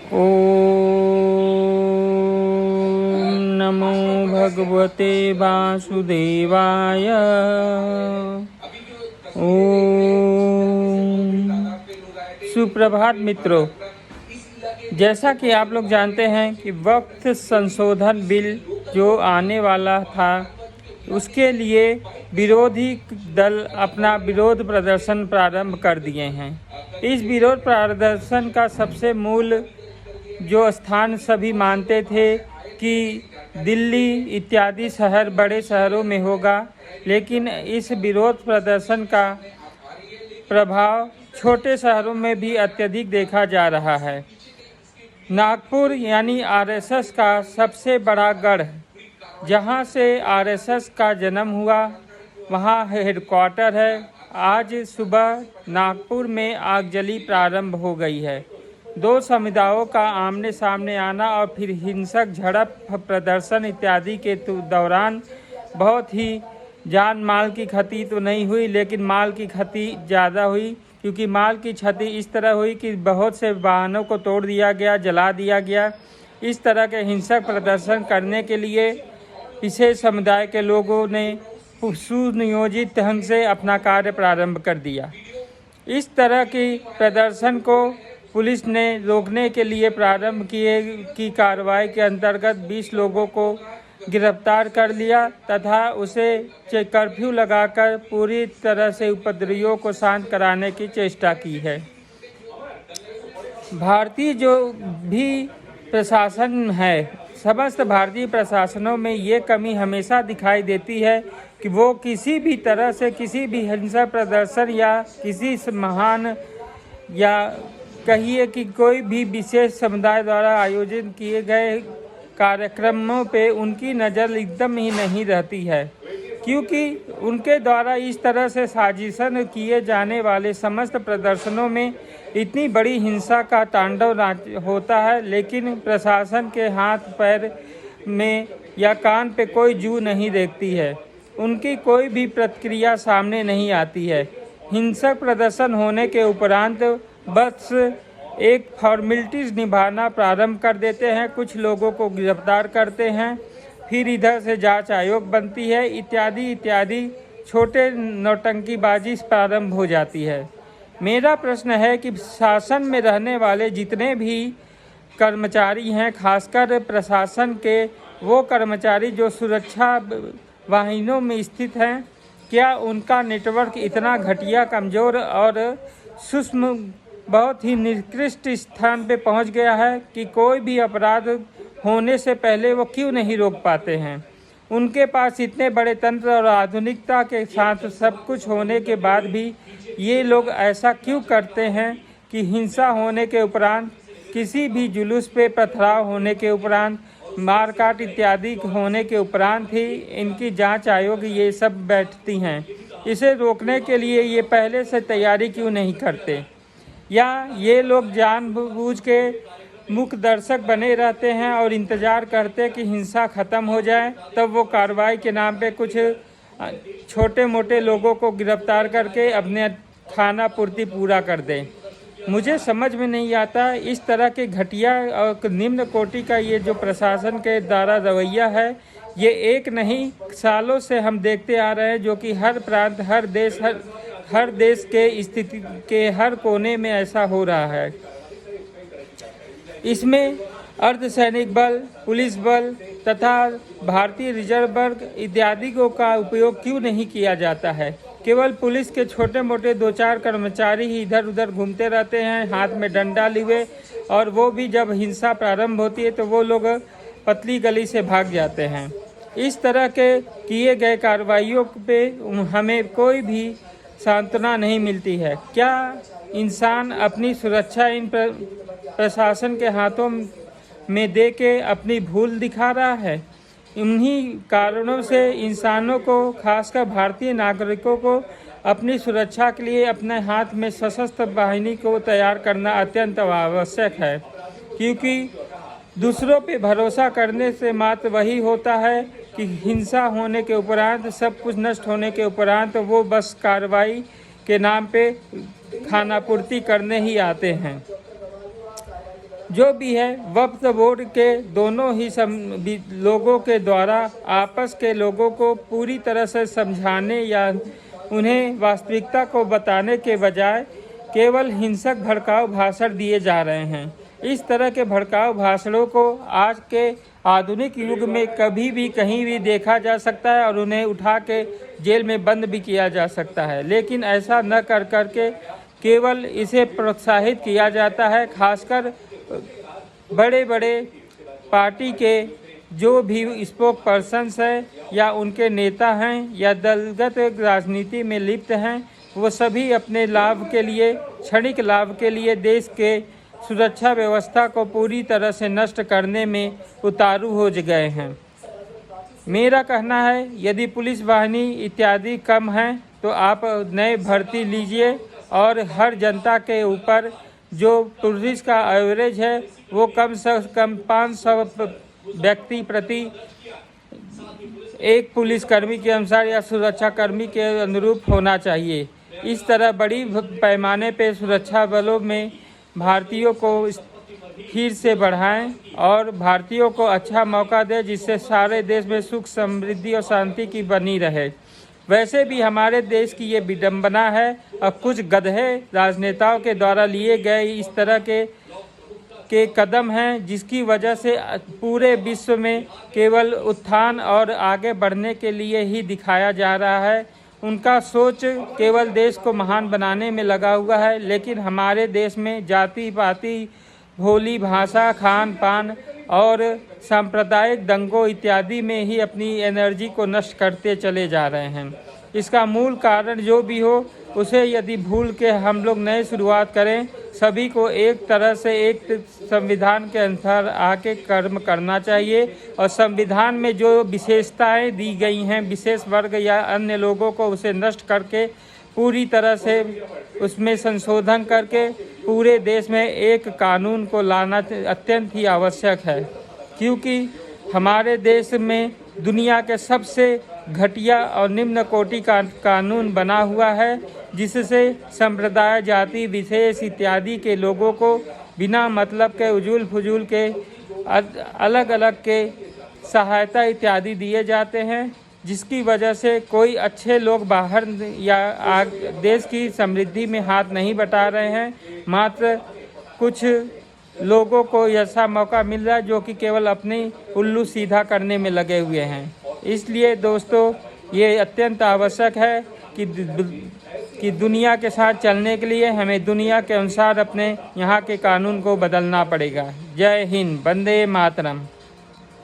ओम नमो भगवते वासुदेवाय। ओम। सुप्रभात मित्रों, जैसा कि आप लोग जानते हैं कि वक्त संशोधन बिल जो आने वाला था, उसके लिए विरोधी दल अपना विरोध प्रदर्शन प्रारंभ कर दिए हैं। इस विरोध प्रदर्शन का सबसे मूल जो स्थान सभी मानते थे कि दिल्ली इत्यादि शहर, बड़े शहरों में होगा, लेकिन इस विरोध प्रदर्शन का प्रभाव छोटे शहरों में भी अत्यधिक देखा जा रहा है। नागपुर यानी आरएसएस का सबसे बड़ा गढ़, जहां से आरएसएस का जन्म हुआ, वहां हेडक्वार्टर है। आज सुबह नागपुर में आगजनी प्रारंभ हो गई है। दो समुदायों का आमने सामने आना और फिर हिंसक झड़प, प्रदर्शन इत्यादि के दौरान बहुत ही जान माल की क्षति तो नहीं हुई, लेकिन माल की क्षति ज़्यादा हुई, क्योंकि माल की क्षति इस तरह हुई कि बहुत से वाहनों को तोड़ दिया गया, जला दिया गया। इस तरह के हिंसक प्रदर्शन करने के लिए विशेष समुदाय के लोगों ने सुनियोजित ढंग से अपना कार्य प्रारंभ कर दिया। इस तरह की प्रदर्शन को पुलिस ने रोकने के लिए प्रारंभ किए की कार्रवाई के अंतर्गत 20 लोगों को गिरफ्तार कर लिया तथा उसे कर्फ्यू लगाकर पूरी तरह से उपद्रवियों को शांत कराने की चेष्टा की है। भारतीय जो भी प्रशासन है, समस्त भारतीय प्रशासनों में ये कमी हमेशा दिखाई देती है कि वो किसी भी तरह से किसी भी हिंसक प्रदर्शन या किसी महान या कहिए कि कोई भी विशेष समुदाय द्वारा आयोजित किए गए कार्यक्रमों पे उनकी नज़र एकदम ही नहीं रहती है, क्योंकि उनके द्वारा इस तरह से साजिशन किए जाने वाले समस्त प्रदर्शनों में इतनी बड़ी हिंसा का तांडव होता है, लेकिन प्रशासन के हाथ पैर में या कान पे कोई जू नहीं देखती है, उनकी कोई भी प्रतिक्रिया सामने नहीं आती है। हिंसक प्रदर्शन होने के उपरांत बस एक फॉर्मेलिटीज़ निभाना प्रारंभ कर देते हैं, कुछ लोगों को गिरफ्तार करते हैं, फिर इधर से जांच आयोग बनती है, इत्यादि इत्यादि छोटे नौटंकीबाजी प्रारंभ हो जाती है। मेरा प्रश्न है कि शासन में रहने वाले जितने भी कर्मचारी हैं, खासकर प्रशासन के वो कर्मचारी जो सुरक्षा वाहिनियों में स्थित हैं, क्या उनका नेटवर्क इतना घटिया, कमज़ोर और सूक्ष्म, बहुत ही निकृष्ट स्थान पे पहुंच गया है कि कोई भी अपराध होने से पहले वो क्यों नहीं रोक पाते हैं? उनके पास इतने बड़े तंत्र और आधुनिकता के साथ सब कुछ होने के बाद भी ये लोग ऐसा क्यों करते हैं कि हिंसा होने के उपरांत, किसी भी जुलूस पे पथराव होने के उपरांत, मारकाट इत्यादि होने के उपरांत ही इनकी जांच आयोग ये सब बैठती हैं। इसे रोकने के लिए ये पहले से तैयारी क्यों नहीं करते? या ये लोग जानबूझ के मुख्य दर्शक बने रहते हैं और इंतज़ार करते कि हिंसा ख़त्म हो जाए, तब वो कार्रवाई के नाम पे कुछ छोटे मोटे लोगों को गिरफ्तार करके अपने खाना पूर्ति पूरा कर दें। मुझे समझ में नहीं आता इस तरह के घटिया और निम्न कोटि का ये जो प्रशासन के द्वारा रवैया है, ये एक नहीं सालों से हम देखते आ रहे हैं, जो कि हर प्रांत, हर देश के स्थिति के हर कोने में ऐसा हो रहा है। इसमें अर्धसैनिक बल, पुलिस बल तथा भारतीय रिजर्व बल इत्यादि का उपयोग क्यों नहीं किया जाता है? केवल पुलिस के छोटे मोटे 2-4 कर्मचारी ही इधर उधर घूमते रहते हैं, हाथ में डंडा लिए, और वो भी जब हिंसा प्रारंभ होती है तो वो लोग पतली गली से भाग जाते हैं। इस तरह के किए गए कार्रवाइयों पे हमें कोई भी सांत्वना नहीं मिलती है। क्या इंसान अपनी सुरक्षा इन प्रशासन के हाथों में दे के अपनी भूल दिखा रहा है? इन्हीं कारणों से इंसानों को, खासकर भारतीय नागरिकों को, अपनी सुरक्षा के लिए अपने हाथ में सशस्त्र बाहिनी को तैयार करना अत्यंत आवश्यक है, क्योंकि दूसरों पे भरोसा करने से मात्र वही होता है कि हिंसा होने के उपरांत, सब कुछ नष्ट होने के उपरांत वो बस कार्रवाई के नाम पे खाना पूर्ति करने ही आते हैं। जो भी है वक्फ बोर्ड के दोनों ही लोगों के द्वारा आपस के लोगों को पूरी तरह से समझाने या उन्हें वास्तविकता को बताने के बजाय केवल हिंसक भड़काऊ भाषण दिए जा रहे हैं। इस तरह के भड़काऊ भाषणों को आज के आधुनिक युग में कभी भी कहीं भी देखा जा सकता है और उन्हें उठा के जेल में बंद भी किया जा सकता है, लेकिन ऐसा न कर करके केवल इसे प्रोत्साहित किया जाता है। खासकर बड़े बड़े पार्टी के जो भी स्पोक पर्सन्स हैं या उनके नेता हैं या दलगत राजनीति में लिप्त हैं, वो सभी अपने लाभ के लिए, क्षणिक लाभ के लिए देश के सुरक्षा व्यवस्था को पूरी तरह से नष्ट करने में उतारू हो गए हैं। मेरा कहना है यदि पुलिस वाहिनी इत्यादि कम हैं तो आप नए भर्ती लीजिए और हर जनता के ऊपर जो पुलिस का एवरेज है वो कम से कम 500 व्यक्ति प्रति एक पुलिसकर्मी के अनुसार या सुरक्षाकर्मी के अनुरूप होना चाहिए। इस तरह बड़ी पैमाने पे सुरक्षा बलों में भारतीयों को फिर से बढ़ाएं और भारतीयों को अच्छा मौका दें, जिससे सारे देश में सुख समृद्धि और शांति की बनी रहे। वैसे भी हमारे देश की ये विडंबना है और कुछ गधे राजनेताओं के द्वारा लिए गए इस तरह के कदम हैं, जिसकी वजह से पूरे विश्व में केवल उत्थान और आगे बढ़ने के लिए ही दिखाया जा रहा है। उनका सोच केवल देश को महान बनाने में लगा हुआ है, लेकिन हमारे देश में जाति पाति, भोली भाषा, खान पान और सांप्रदायिक दंगों इत्यादि में ही अपनी एनर्जी को नष्ट करते चले जा रहे हैं। इसका मूल कारण जो भी हो उसे यदि भूल के हम लोग नए शुरुआत करें, सभी को एक तरह से एक संविधान के अनुसार आके कर्म करना चाहिए और संविधान में जो विशेषताएं दी गई हैं विशेष वर्ग या अन्य लोगों को, उसे नष्ट करके पूरी तरह से उसमें संशोधन करके पूरे देश में एक कानून को लाना अत्यंत ही आवश्यक है, क्योंकि हमारे देश में दुनिया के सबसे घटिया और निम्न कोटि का कानून बना हुआ है, जिससे संप्रदाय, जाति विशेष इत्यादि के लोगों को बिना मतलब के उजूल फजूल के अलग अलग के सहायता इत्यादि दिए जाते हैं, जिसकी वजह से कोई अच्छे लोग बाहर या देश की समृद्धि में हाथ नहीं बटा रहे हैं। मात्र कुछ लोगों को ऐसा मौका मिल रहा है जो कि केवल अपनी उल्लू सीधा करने में लगे हुए हैं। इसलिए दोस्तों, ये अत्यंत आवश्यक है कि दुनिया के साथ चलने के लिए हमें दुनिया के अनुसार अपने यहाँ के कानून को बदलना पड़ेगा। जय हिंद, वंदे मातरम।